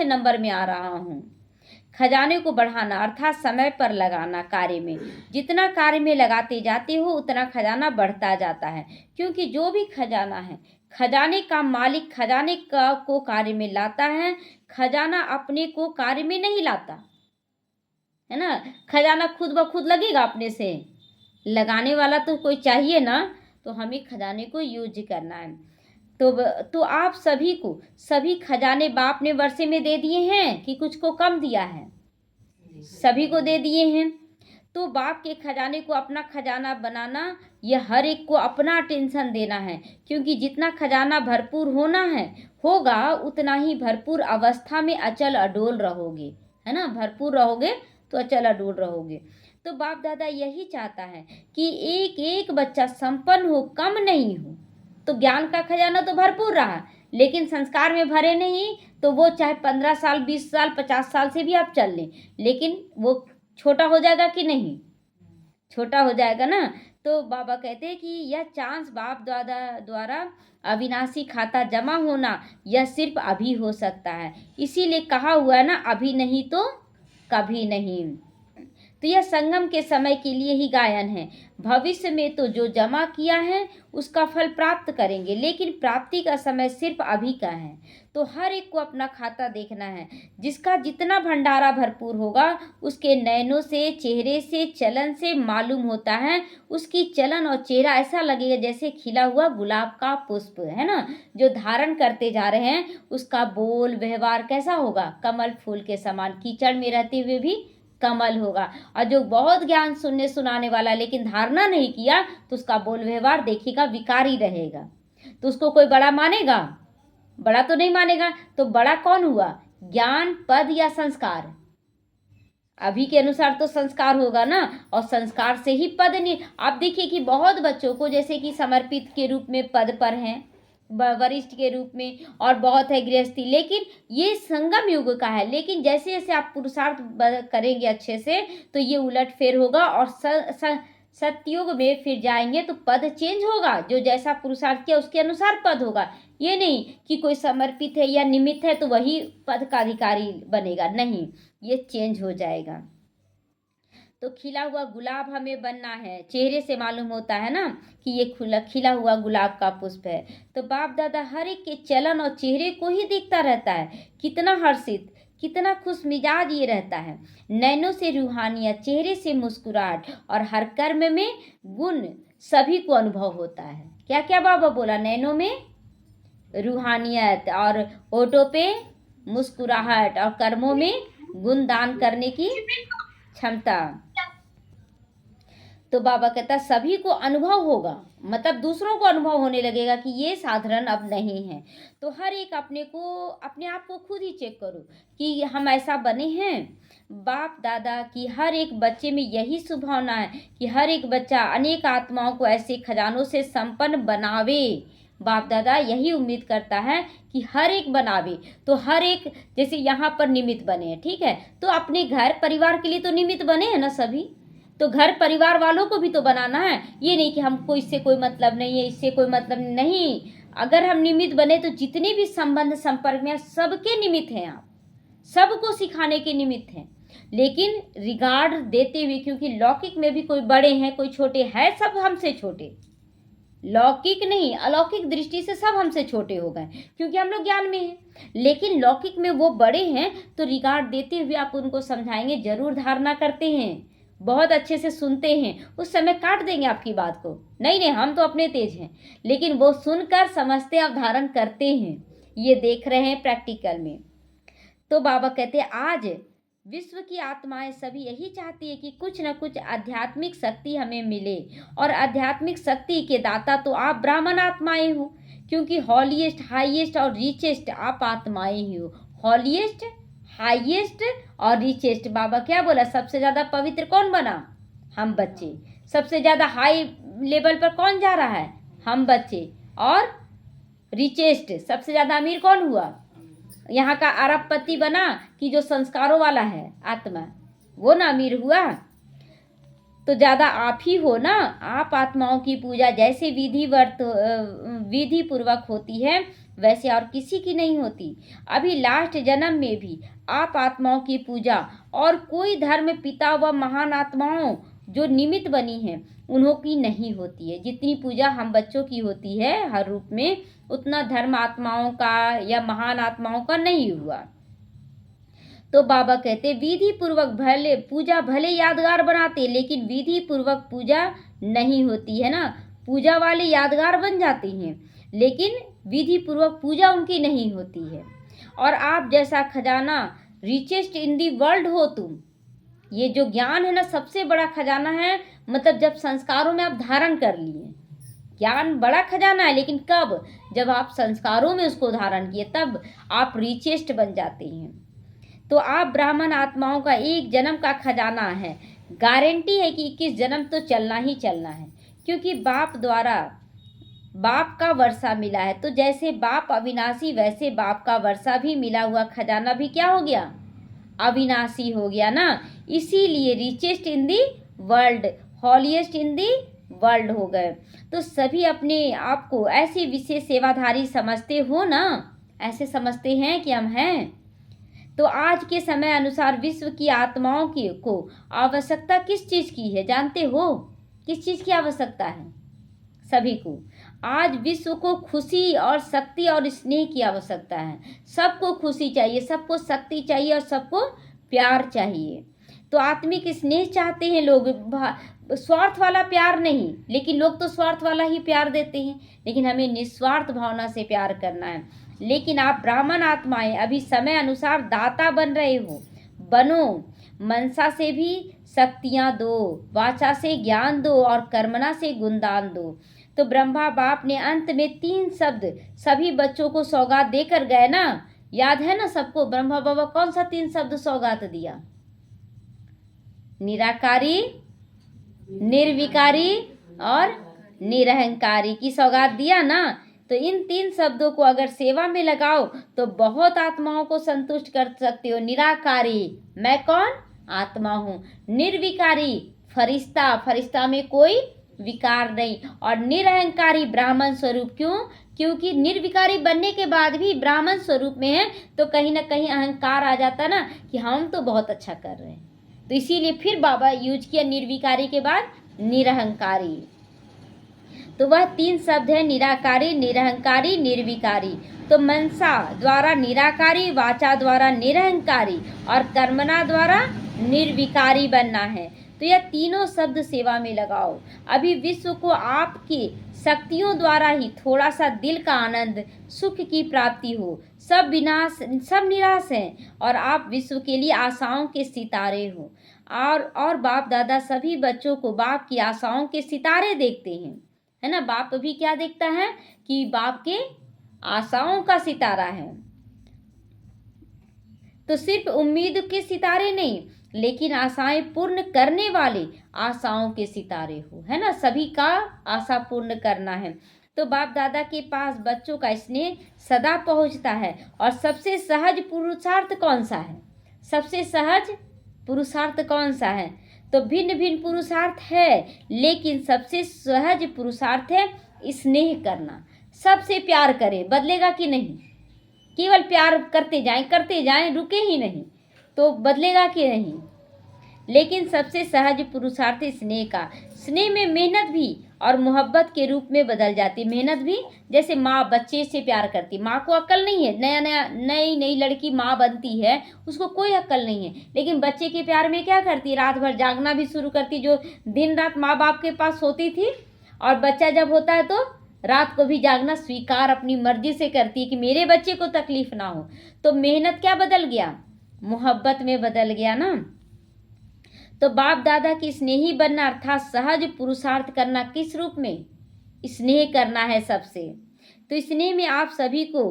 नंबर में आ रहा हूँ। खजाने को बढ़ाना अर्थात समय पर लगाना कार्य में। जितना कार्य में लगाते जाते हो उतना खजाना बढ़ता जाता है, क्योंकि जो भी खजाना है, खजाने का मालिक खजाने को कार्य में लाता है, खजाना अपने को कार्य में नहीं लाता, है ना। खजाना खुद ब खुद लगेगा अपने से, लगाने वाला तो कोई चाहिए ना। तो हमें खजाने को यूज करना है। तो आप सभी खजाने बाप ने वर्षे में दे दिए हैं कि कुछ को कम दिया है? सभी को दे दिए हैं। तो बाप के खजाने को अपना खजाना बनाना, यह हर एक को अपना टेंशन देना है, क्योंकि जितना खजाना भरपूर होगा उतना ही भरपूर अवस्था में अचल अडोल रहोगे, है ना। भरपूर रहोगे तो अचल अडोल रहोगे। तो बाप दादा यही चाहता है कि एक एक बच्चा संपन्न हो, कम नहीं हो। तो ज्ञान का खजाना तो भरपूर रहा, लेकिन संस्कार में भरे नहीं, तो वो चाहे 15 साल 20 साल 50 साल से भी आप चल लें, लेकिन वो छोटा हो जाएगा कि नहीं? छोटा हो जाएगा ना। तो बाबा कहते हैं कि यह चांस बाप दादा द्वारा अविनाशी खाता जमा होना, यह सिर्फ अभी हो सकता है। इसीलिए कहा हुआ है ना, अभी नहीं तो कभी नहीं। तो यह संगम के समय के लिए ही गायन है। भविष्य में तो जो जमा किया है उसका फल प्राप्त करेंगे, लेकिन प्राप्ति का समय सिर्फ अभी का है। तो हर एक को अपना खाता देखना है। जिसका जितना भंडारा भरपूर होगा, उसके नयनों से, चेहरे से, चलन से मालूम होता है। उसकी चलन और चेहरा ऐसा लगेगा जैसे खिला हुआ गुलाब का पुष्प, है ना। जो धारण करते जा रहे हैं उसका बोल व्यवहार कैसा होगा? कमल फूल के समान, कीचड़ में रहते हुए भी कमल होगा। और जो बहुत ज्ञान सुनाने वाला लेकिन धारणा नहीं किया, तो उसका बोल व्यवहार देखिएगा विकारी रहेगा। तो उसको कोई बड़ा मानेगा? बड़ा तो नहीं मानेगा। तो बड़ा कौन हुआ? ज्ञान, पद या संस्कार? अभी के अनुसार तो संस्कार होगा ना, और संस्कार से ही पद नहीं। आप देखिए कि बहुत बच्चों को जैसे कि समर्पित के रूप में पद पर हैं, वरिष्ठ के रूप में, और बहुत है गृहस्थी, लेकिन ये संगम युग का है। लेकिन जैसे जैसे आप पुरुषार्थ करेंगे अच्छे से, तो ये उलट फेर होगा, और सतयुग में फिर जाएंगे तो पद चेंज होगा। जो जैसा पुरुषार्थ किया उसके अनुसार पद होगा। ये नहीं कि कोई समर्पित है या निमित्त है तो वही पद का अधिकारी बनेगा, नहीं, ये चेंज हो जाएगा। तो खिला हुआ गुलाब हमें बनना है। चेहरे से मालूम होता है ना कि ये खिला हुआ गुलाब का पुष्प है। तो बाप दादा हर एक के चलन और चेहरे को ही देखता रहता है, कितना हर्षित, कितना खुश मिजाज ये रहता है। नैनों से रूहानियत, चेहरे से मुस्कुराहट, और हर कर्म में गुण सभी को अनुभव होता है। क्या क्या बाबा बोला? नैनों में रूहानियत, और होठों पे मुस्कुराहट, और कर्मों में गुण दान करने की क्षमता। तो बाबा कहता सभी को अनुभव होगा, मतलब दूसरों को अनुभव होने लगेगा कि ये साधारण अब नहीं है। तो हर एक अपने आप को खुद ही चेक करो कि हम ऐसा बने हैं। बाप दादा की हर एक बच्चे में यही स्वभावना है कि हर एक बच्चा अनेक आत्माओं को ऐसे खजानों से संपन्न बनावे। बाप दादा यही उम्मीद करता है कि हर एक बनावे। तो हर एक जैसे यहाँ पर निमित्त बने हैं, ठीक है, तो अपने घर परिवार के लिए तो निमित्त बने हैं ना सभी। तो घर परिवार वालों को भी तो बनाना है। ये नहीं कि हमको इससे कोई मतलब नहीं है, इससे कोई मतलब नहीं। अगर हम निमित्त बने तो जितने भी संबंध संपर्क में सबके निमित्त हैं, आप सबको सिखाने के निमित्त हैं। लेकिन रिगार्ड देते हुए, क्योंकि लौकिक में भी कोई बड़े हैं कोई छोटे हैं, सब हमसे छोटे, लौकिक नहीं अलौकिक दृष्टि से सब हमसे छोटे हो गए क्योंकि हम लोग ज्ञान में हैं, लेकिन लौकिक में वो बड़े हैं तो रिगार्ड देते हुए आप उनको समझाएंगे, जरूर धारणा करते हैं, बहुत अच्छे से सुनते हैं, उस समय काट देंगे आपकी बात को, नहीं नहीं हम तो अपने तेज हैं, लेकिन वो सुनकर समझते आप धारण करते हैं, ये देख रहे हैं प्रैक्टिकल में। तो बाबा कहते हैं आज विश्व की आत्माएं सभी यही चाहती है कि कुछ न कुछ आध्यात्मिक शक्ति हमें मिले, और आध्यात्मिक शक्ति के दाता तो आप ब्राह्मण आत्माएं हो, क्योंकि हॉलीएस्ट हाईएस्ट और रिचेस्ट आप आत्माएं ही हो। हॉलीएस्ट हाईएस्ट और रिचेस्ट, बाबा क्या बोला, सबसे ज़्यादा पवित्र कौन बना, हम बच्चे, सबसे ज़्यादा हाई लेवल पर कौन जा रहा है, हम बच्चे, और रिचेस्ट सबसे ज़्यादा अमीर कौन हुआ, यहाँ का अरबपति बना कि जो संस्कारों वाला है आत्मा, वो ना अमीर हुआ, तो ज़्यादा आप ही हो ना। आप आत्माओं की पूजा जैसे विधि पूर्वक होती है वैसे और किसी की नहीं होती। अभी लास्ट जन्म में भी आप आत्माओं की पूजा और कोई धर्म पिता व महान आत्माओं जो निमित्त बनी हैं उन्हों की नहीं होती है। जितनी पूजा हम बच्चों की होती है हर रूप में, उतना धर्म आत्माओं का या महान आत्माओं का नहीं हुआ। तो बाबा कहते विधि पूर्वक भले पूजा भले यादगार बनाते, लेकिन विधि पूर्वक पूजा नहीं होती है ना। पूजा वाले यादगार बन जाते हैं, लेकिन विधि पूर्वक पूजा उनकी नहीं होती है। और आप जैसा खजाना रिचेस्ट इन दी वर्ल्ड हो तुम, ये जो ज्ञान है ना सबसे बड़ा खजाना है, मतलब जब संस्कारों में आप धारण कर लिए, ज्ञान बड़ा खजाना है, लेकिन कब, जब आप संस्कारों में उसको धारण किए तब आप रिचेस्ट बन जाते हैं। तो आप ब्राह्मण आत्माओं का एक जन्म का खजाना है, गारंटी है कि 21 जन्म तो चलना ही चलना है, क्योंकि बाप द्वारा बाप का वर्षा मिला है। तो जैसे बाप अविनाशी वैसे बाप का वर्षा भी मिला हुआ खजाना भी क्या हो गया, अविनाशी हो गया ना। इसीलिए richest in the world, holiest in the world हो गए। तो सभी अपने आप को ऐसे विशेष सेवाधारी समझते हो ना, ऐसे समझते हैं कि हम हैं। तो आज के समय अनुसार विश्व की आत्माओं की को आवश्यकता किस चीज़ की है जानते हो, किस चीज़ की आवश्यकता है सभी को? आज विश्व को खुशी और शक्ति और स्नेह की आवश्यकता है। सबको खुशी चाहिए, सबको शक्ति चाहिए और सबको प्यार चाहिए। तो आत्मिक स्नेह चाहते हैं लोग, स्वार्थ वाला प्यार नहीं, लेकिन लोग तो स्वार्थ वाला ही प्यार देते हैं, लेकिन हमें निस्वार्थ भावना से प्यार करना है। लेकिन आप ब्राह्मण आत्माएं अभी समय अनुसार दाता बन रहे हो, बनो। मनसा से भी शक्तियाँ दो, वाचा से ज्ञान दो और कर्मणा से गुणदान दो। तो ब्रह्मा बाप ने अंत में 3 शब्द सभी बच्चों को सौगात देकर गए ना, याद है ना सबको? ब्रह्मा बाबा कौन सा 3 शब्द सौगात दिया? निराकारी, निर्विकारी और निरहंकारी की सौगात दिया ना। तो इन 3 शब्दों को अगर सेवा में लगाओ तो बहुत आत्माओं को संतुष्ट कर सकते हो। निराकारी, मैं कौन? आत्मा हूँ। निर्विकारी, फरिश्ता, फरिश्ता में कोई विकार नहीं। और निरहंकारी, ब्राह्मण स्वरूप। क्यों? क्योंकि निर्विकारी बनने के बाद भी ब्राह्मण स्वरूप में है तो कहीं ना कहीं अहंकार आ जाता ना कि हम तो बहुत अच्छा कर रहे हैं। तो इसीलिए फिर बाबा यूज किया निर्विकारी के बाद निरहंकारी। तो वह 3 शब्द है, निराकारी, निरहंकारी, निर्विकारी। तो मनसा द्वारा निराकारी, वाचा द्वारा निरहंकारी और कर्मणा द्वारा निर्विकारी बनना है। तो यह तीनों शब्द सेवा में लगाओ। अभी विश्व को आपकी शक्तियों द्वारा ही थोड़ा सा दिल का आनंद, सुख की प्राप्ति हो। सब निराश हैं और आप विश्व के लिए आशाओं के सितारे हो। और बाप दादा सभी बच्चों को बाप की आशाओं के सितारे देखते हैं, है ना। बाप भी क्या देखता है कि बाप के आशाओं का सितारा है। तो सिर्फ उम्मीद के सितारे नहीं, लेकिन आशाएं पूर्ण करने वाले आशाओं के सितारे हो, है ना। सभी का आशा पूर्ण करना है। तो बाप दादा के पास बच्चों का स्नेह सदा पहुंचता है। और सबसे सहज पुरुषार्थ कौन सा है? सबसे सहज पुरुषार्थ कौन सा है? तो भिन्न भिन्न पुरुषार्थ है, लेकिन सबसे सहज पुरुषार्थ है स्नेह करना। सबसे प्यार करें, बदलेगा कि नहीं? केवल प्यार करते जाएं, रुके ही नहीं। तो बदलेगा कि नहीं। लेकिन सबसे सहज पुरुषार्थ स्नेह का, स्नेह में मेहनत भी और मोहब्बत के रूप में बदल जाती। मेहनत भी, जैसे माँ बच्चे से प्यार करती, माँ को अक्ल नहीं है, नई नई लड़की माँ बनती है, उसको कोई अक्ल नहीं है, लेकिन बच्चे के प्यार में क्या करती, रात भर जागना भी शुरू करती। जो दिन रात माँ बाप के पास सोती थी, और बच्चा जब होता है तो रात को भी जागना स्वीकार अपनी मर्जी से करती है कि मेरे बच्चे को तकलीफ ना हो। तो मेहनत क्या बदल गया, मोहब्बत में बदल गया ना। तो बाप दादा की स्नेही बनना अर्थात सहज पुरुषार्थ करना, किस रूप में, स्नेह करना है सबसे। तो स्नेह में आप सभी को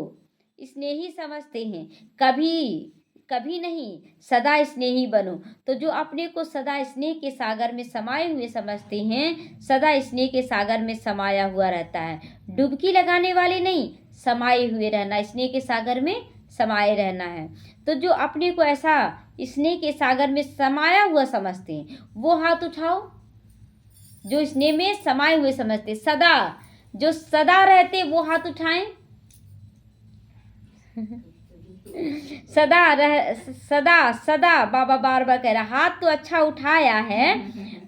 स्नेही समझते हैं, कभी कभी नहीं, सदा स्नेही बनो। तो जो अपने को सदा स्नेह के सागर में समाये हुए समझते हैं, सदा स्नेह के सागर में समाया हुआ रहता है। डुबकी लगाने वाले नहीं, समाये हुए रहना, स्नेह के सागर में समाये रहना है। तो जो अपने को ऐसा स्नेह के सागर में समाया हुआ समझते हैं, वो हाथ उठाओ। जो स्नेह में समाये हुए समझते, सदा, जो सदा रहते, वो हाथ उठाएं। सदा सदा बाबा बार बार कह रहा, हाथ तो अच्छा उठाया है।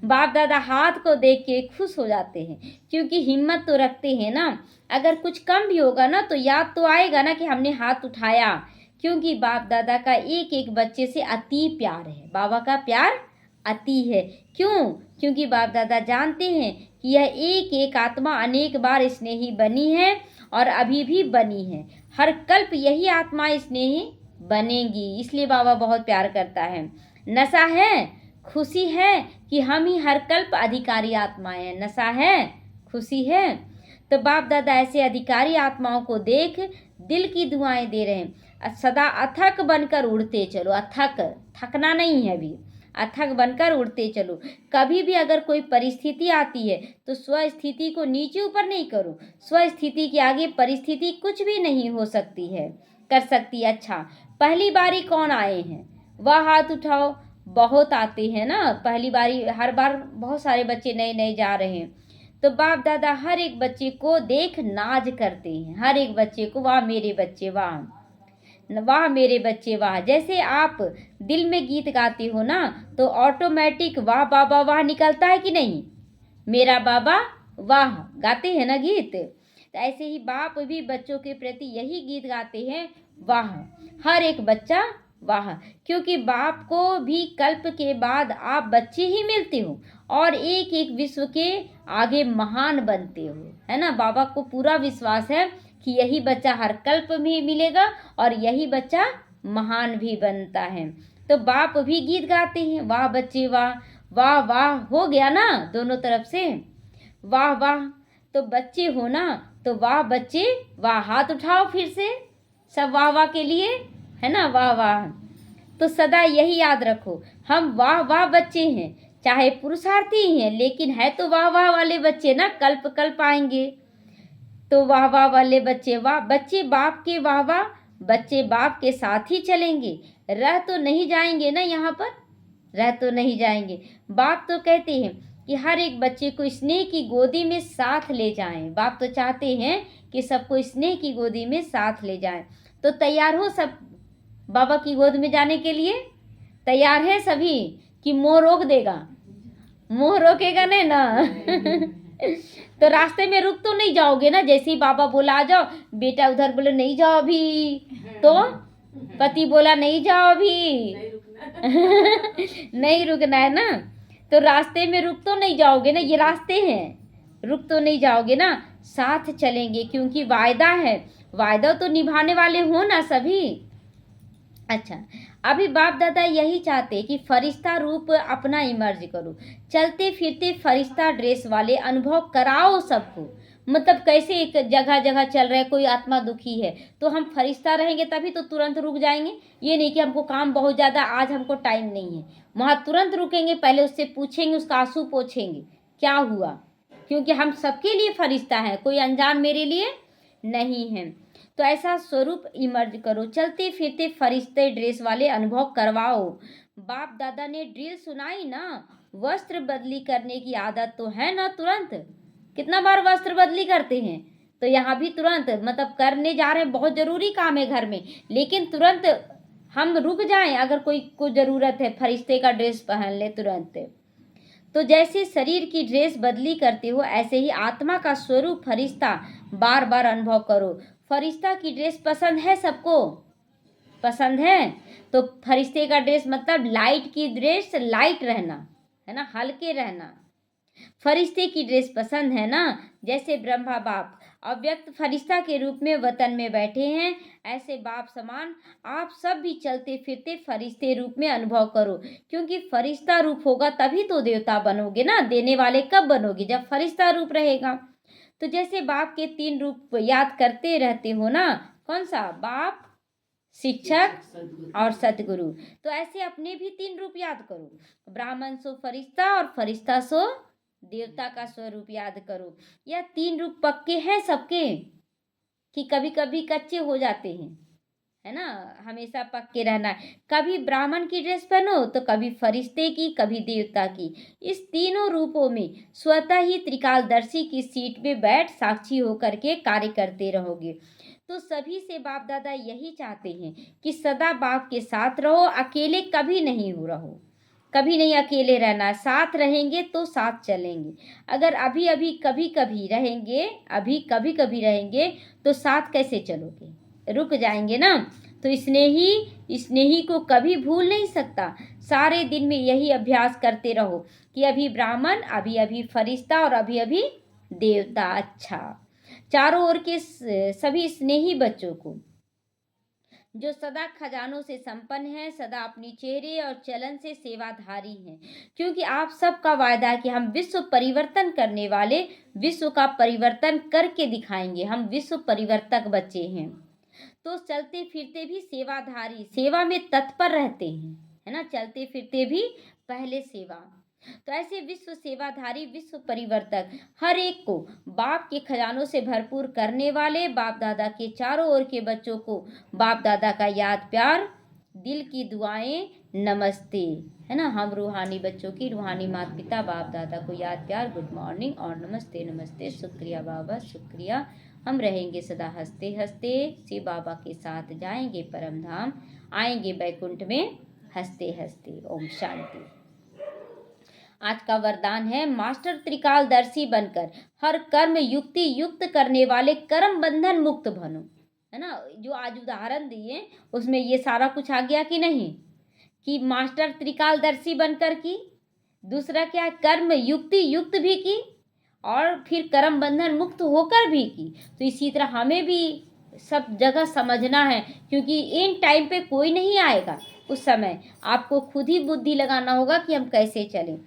बाप दादा हाथ को देख के खुश हो जाते हैं, क्योंकि हिम्मत तो रखते हैं ना। अगर कुछ कम भी होगा ना, तो याद तो आएगा ना कि हमने हाथ उठाया, क्योंकि बाप दादा का एक एक बच्चे से अति प्यार है। बाबा का प्यार अति है। क्यों? क्योंकि बाप दादा जानते हैं कि यह एक एक आत्मा अनेक बार स्नेही बनी है और अभी भी बनी है। हर कल्प यही आत्मा स्नेही बनेगी, इसलिए बाबा बहुत प्यार करता है। नशा है, खुशी है कि हम ही हर कल्प अधिकारी आत्माएं हैं। नशा है, खुशी है। तो बाप दादा ऐसे अधिकारी आत्माओं को देख दिल की दुआएं दे रहे हैं। सदा अथक बनकर उड़ते चलो, अथक, थकना नहीं है अभी, अथक बनकर उड़ते चलो। कभी भी अगर कोई परिस्थिति आती है तो स्वस्थिति को नीचे ऊपर नहीं करो। स्वस्थिति के आगे परिस्थिति कुछ भी नहीं हो सकती है, कर सकती। अच्छा, पहली बारी कौन आए हैं, वह हाथ उठाओ। बहुत आते हैं ना पहली बारी, हर बार बहुत सारे बच्चे नए नए जा रहे हैं। तो बाप दादा हर एक बच्चे को देख नाज करते हैं, हर एक बच्चे को, वाह मेरे बच्चे, वाह वाह मेरे बच्चे वाह। जैसे आप दिल में गीत गाते हो ना, तो ऑटोमेटिक वाह बाबा वाह निकलता है कि नहीं। मेरा बाबा वाह गाते हैं ना गीत, तो ऐसे ही बाप भी बच्चों के प्रति यही गीत गाते हैं, वाह। हर एक बच्चा वाह, क्योंकि बाप को भी कल्प के बाद आप बच्चे ही मिलते हो और एक एक विश्व के आगे महान बनते हो, है ना। बाबा को पूरा विश्वास है कि यही बच्चा हर कल्प में मिलेगा और यही बच्चा महान भी बनता है। तो बाप भी गीत गाते हैं, वाह बच्चे वाह, वाह वाह हो गया ना दोनों तरफ से, वाह वाह। तो बच्चे हो ना, तो वाह बच्चे वाह, हाथ उठाओ फिर से सब वाह वाह के लिए, है ना, वाह वाह। तो सदा यही याद रखो, हम वाह वाह बच्चे हैं, चाहे पुरुषार्थी ही हैं, लेकिन है तो वाह वाह वाले बच्चे ना, कल्प कल्प आएंगे। तो वाह वाह वाले बच्चे वाह, बच्चे बाप के वाह वाह, बच्चे बाप के साथ ही चलेंगे, रह तो नहीं जाएंगे ना यहाँ पर, रह तो नहीं जाएंगे। बाप तो कहते हैं कि हर एक बच्चे को स्नेह की गोदी में साथ ले जाएं। बाप तो चाहते हैं कि सबको स्नेह की गोदी में साथ ले जाएं। तो तैयार हो सब बाबा की गोद में जाने के लिए? तैयार है सभी कि मोह रोक देगा? मोह रोकेगा नहीं ना। तो रास्ते में रुक तो नहीं जाओगे ना, जैसे ही बाबा बोला आ जाओ, बेटा उधर बोले नहीं जाओ अभी, तो पति बोला नहीं जाओ अभी, नहीं रुकना है ना। तो रास्ते में रुक तो नहीं जाओगे ना, ये रास्ते हैं, रुक तो नहीं जाओगे ना, साथ चलेंगे, क्योंकि वायदा है, वायदा तो निभाने वाले हो ना सभी। अच्छा, अभी बाप दादा यही चाहते कि फरिश्ता रूप अपना इमर्ज करो, चलते फिरते फरिश्ता ड्रेस वाले अनुभव कराओ सबको। मतलब कैसे एक जगह जगह चल रहे, कोई आत्मा दुखी है तो हम फरिश्ता रहेंगे तभी तो तुरंत रुक जाएंगे। ये नहीं कि हमको काम बहुत ज़्यादा, आज हमको टाइम नहीं है, वहाँ तुरंत रुकेंगे, पहले उससे पूछेंगे, उसका आंसू पोछेंगे क्या हुआ, क्योंकि हम सबके लिए फरिश्ता है, कोई अनजान मेरे लिए नहीं है। तो ऐसा स्वरूप इमर्ज करो, चलते फिरते फरिश्ते ड्रेस वाले अनुभव करवाओ। बाप दादा ने ड्रिल सुनाई ना, वस्त्र बदली करने की आदत तो है ना, तुरंत कितना बार वस्त्र बदली करते हैं। तो यहाँ भी तुरंत, मतलब करने जा रहे हैं, बहुत ज़रूरी काम है घर में, लेकिन तुरंत हम रुक जाएं अगर कोई को ज़रूरत है फरिश्ते का ड्रेस पहन ले तुरंत। तो जैसे शरीर की ड्रेस बदली करते हो ऐसे ही आत्मा का स्वरूप फरिश्ता बार बार अनुभव करो। फरिश्ता की ड्रेस पसंद है सबको? पसंद है? तो फरिश्ते का ड्रेस मतलब लाइट की ड्रेस, लाइट रहना है ना, हल्के रहना। फरिश्ते की ड्रेस पसंद है ना? जैसे ब्रह्मा बाप अव्यक्त फरिश्ता के रूप में वतन में बैठे हैं, ऐसे बाप समान आप सब भी चलते फिरते फरिश्ते रूप में अनुभव करो, क्योंकि फरिश्ता रूप होगा तभी तो देवता बनोगे ना। देने वाले कब बनोगे? जब फरिश्ता रूप रहेगा। तो जैसे बाप के 3 रूप याद करते रहते हो ना, कौन सा? बाप, शिक्षक और सतगुरु। तो ऐसे अपने भी 3 रूप याद करो। ब्राह्मण सो फरिश्ता और फरिश्ता सो देवता का स्वरूप याद करो। यह 3 रूप पक्के हैं सबके कि कभी कभी कच्चे हो जाते हैं, है ना। हमेशा पक्के रहना है। कभी ब्राह्मण की ड्रेस पहनो तो कभी फरिश्ते की, कभी देवता की। इस तीनों रूपों में स्वतः ही त्रिकालदर्शी की सीट में बैठ साक्षी होकर के कार्य करते रहोगे। तो सभी से बाप दादा यही चाहते हैं कि सदा बाप के साथ रहो, अकेले कभी नहीं हो रहो, कभी नहीं अकेले रहना। साथ रहेंगे तो साथ चलेंगे। अगर अभी अभी कभी कभी रहेंगे, अभी कभी कभी रहेंगे तो साथ कैसे चलोगे? रुक जाएंगे ना। तो स्नेही को कभी भूल नहीं सकता। सारे दिन में यही अभ्यास करते रहो कि अभी ब्राह्मण, अभी अभी फरिश्ता और अभी अभी देवता। अच्छा, चारों ओर के सभी स्नेही बच्चों को जो सदा खजानों से संपन्न है, सदा अपनी चेहरे और चलन से सेवाधारी हैं, क्योंकि आप सबका वायदा है कि हम विश्व परिवर्तन करने वाले, विश्व का परिवर्तन करके दिखाएंगे। हम विश्व परिवर्तक बच्चे हैं। तो चलते फिरते भी सेवाधारी, सेवा में तत्पर रहते हैं, है ना। चलते फिरते भी पहले सेवा। तो ऐसे विश्व सेवाधारी, विश्व परिवर्तक, हर एक को बाप के खजानों से भरपूर करने वाले, बाप दादा के चारों ओर के बच्चों को बाप दादा का याद प्यार, दिल की दुआएं, नमस्ते, है ना। हम रूहानी बच्चों की, रूहानी माता पिता बाप दादा को याद प्यार, गुड मॉर्निंग और नमस्ते नमस्ते, शुक्रिया बाबा शुक्रिया। हम रहेंगे सदा हंसते हंसते, शिव बाबा के साथ जाएंगे परम धाम, आएंगे बैकुंठ में हंसते हंसते। ओम शांति। आज का वरदान है, मास्टर त्रिकालदर्शी बनकर हर कर्म युक्ति युक्त करने वाले कर्म बंधन मुक्त बनो, है ना। जो आज उदाहरण दिए उसमें ये सारा कुछ आ गया कि नहीं, कि मास्टर त्रिकालदर्शी बनकर की, दूसरा क्या, कर्म युक्ति युक्त भी की और फिर कर्म बंधन मुक्त होकर भी की। तो इसी तरह हमें भी सब जगह समझना है, क्योंकि इन टाइम पे कोई नहीं आएगा। उस समय आपको खुद ही बुद्धि लगाना होगा कि हम कैसे चलें।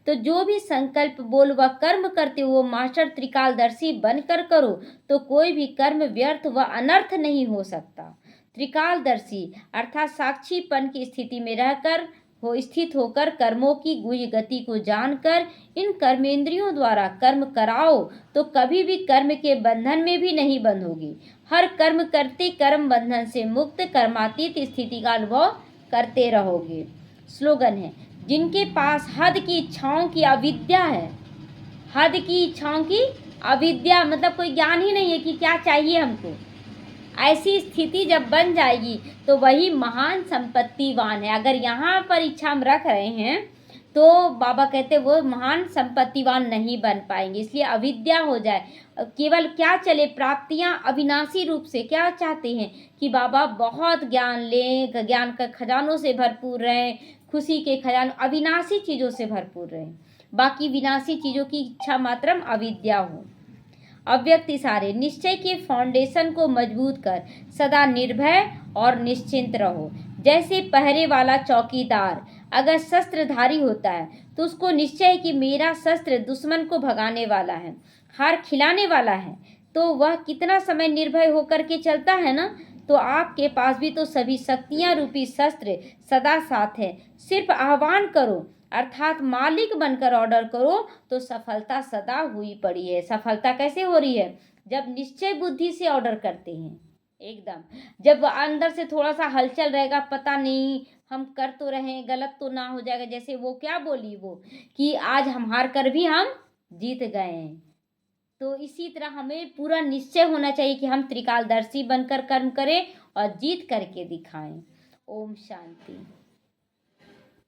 तो जो भी संकल्प बोल व कर्म करते हो मास्टर त्रिकालदर्शी बनकर करो, तो कोई भी कर्म व्यर्थ व अनर्थ नहीं हो सकता। त्रिकालदर्शी अर्थात साक्षीपन की स्थिति में रहकर स्थित होकर कर्मों की गुह्य गति को जानकर इन कर्मेंद्रियों द्वारा कर्म कराओ तो कभी भी कर्म के बंधन में भी नहीं बंधोगी। हर कर्म करते कर्म बंधन से मुक्त कर्मातीत स्थिति का अनुभव करते रहोगे। स्लोगन है, जिनके पास हद की इच्छाओं की अविद्या है, हद की इच्छाओं की अविद्या मतलब कोई ज्ञान ही नहीं है कि क्या चाहिए हमको, ऐसी स्थिति जब बन जाएगी तो वही महान संपत्तिवान है। अगर यहाँ पर इच्छा हम रख रहे हैं तो बाबा कहते वो महान संपत्तिवान नहीं बन पाएंगे। इसलिए अविद्या हो जाए, केवल क्या चले, प्राप्तियाँ अविनाशी रूप से। क्या चाहते हैं कि बाबा बहुत ज्ञान लें, ज्ञान का खजानों से भरपूर रहें, खुशी के खजानों अविनाशी चीज़ों से भरपूर रहें, बाकी विनाशी चीज़ों की इच्छा मात्रम अविद्या हो। अव्यक्त इशारे, निश्चय के फाउंडेशन को मजबूत कर सदा निर्भय और निश्चिंत रहो। जैसे पहरे वाला चौकीदार अगर शस्त्रधारी होता है तो उसको निश्चय है कि मेरा शस्त्र दुश्मन को भगाने वाला है, हार खिलाने वाला है, तो वह कितना समय निर्भय होकर के चलता है ना। तो आपके पास भी तो सभी शक्तियाँ रूपी शस्त्र सदा साथ है। सिर्फ आह्वान करो अर्थात मालिक बनकर ऑर्डर करो तो सफलता सदा हुई पड़ी है। सफलता कैसे हो रही है? जब निश्चय बुद्धि से ऑर्डर करते हैं। एकदम जब अंदर से थोड़ा सा हलचल रहेगा, पता नहीं हम कर तो रहे, गलत तो ना हो जाएगा, जैसे वो क्या बोली वो कि आज हम हार कर भी हम जीत गए हैं। तो इसी तरह हमें पूरा निश्चय होना चाहिए कि हम त्रिकालदर्शी बनकर कर्म करें और जीत करके दिखाएं। ओम शांति।